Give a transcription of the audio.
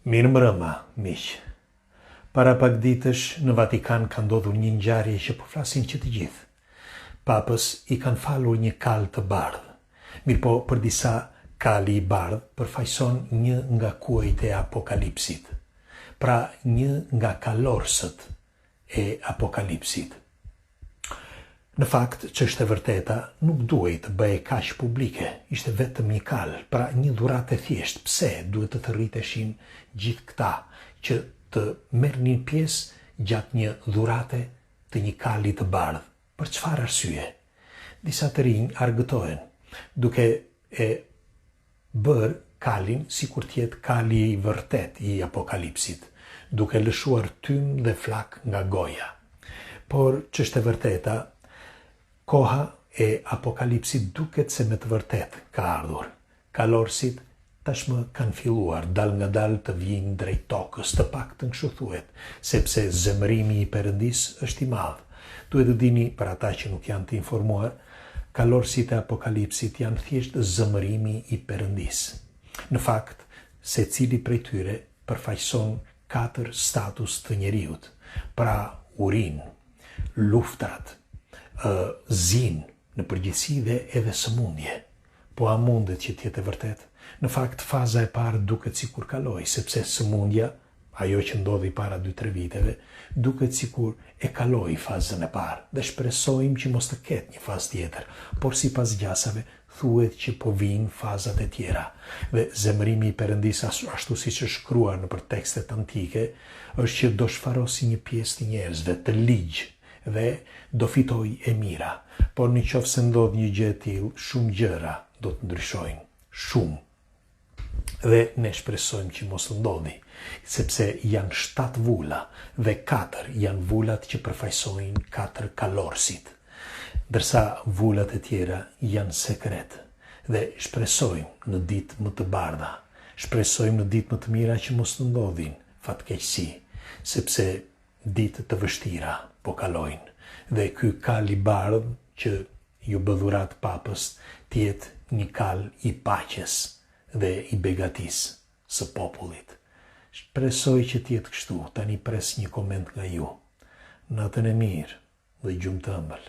Mirë mbrëma, miq. Para pak ditësh në Vatikan ka ndodhur një ngjarje që po flasin që të gjithë. Papës i kanë falur një kal të bardhë. Mirëpo për disa kali i bardhë përfaqëson një nga kuajt e Apokalipsit. Pra një nga kalorsët e Apokalipsit. Në fakt, ç'është e vërteta, nuk duhej të bëhej kaq publike, ishte vetëm një kal, pra një dhuratë e thjeshtë. Pse duhet të rriteshin gjithë këta që të merrnin pjesë gjatë një dhurate të një kali të bardhë? Për çfarë arsye? Disa të rinj argëtohen, duke e bërë kalin sikur të jetë kali i vërtet i Apokalipsit, duke lëshuar tym dhe flak nga goja. Por ç'është e vërteta, koha e Apokalipsit duket se me të vërtet ka ardhur. Kalorësit tashmë kanë filluar dal nga dal të vijnë drejt tokës, të paktën kështu thuhet, sepse zemërimi i Perëndisë është i madh. Duhet të dini, për ata që nuk janë të informuar, kalorësit e Apokalipsit janë thjesht zemërimi i Perëndisë. Në fakt, secili prej tyre përfaqëson 4 status të njeriut, pra urinë, luftrat, zinë, në përgjithësi dhe edhe sëmundje. Po a mundet që t'jetë e vërtet? Në fakt, faza e parë duket sikur kaloi, sepse sëmundja, ajo që ndodhi para 2-3 viteve, duket sikur e kaloi fazën e parë dhe shpresojmë që mos të ketë një fazë tjetër, por sipas gjasave thuhet që po vijnë fazat e tjera. Dhe zemërimi i Perëndisë, ashtu siç është shkruar nëpër tekstet antike, është që do shfarosi një pjesë të njerëzve të ligj dhe do fitoj e mira. Por në qoftë se ndodh një gjë e tillë, shumë gjëra do të ndryshojnë. Shumë. Dhe ne shpresojmë që mos të ndodhi, sepse janë 7 vula dhe 4 janë vulat që përfaqësojnë 4 kalorësit, ndërsa vulat e tjera janë sekret. Dhe shpresojmë në ditë më të bardha, shpresojmë në ditë më të mira që mos të ndodhin fatkeqësi, sepse ditë të vështira po kalojnë. Dhe ky kal i bardhë që ju bë dhuratë papës tjetë një kal i paqes dhe i begatisë së popullit. Shpresoj që tjetë kështu, tani pres një koment nga ju. Natën e mirë dhe gjumë të ëmbël.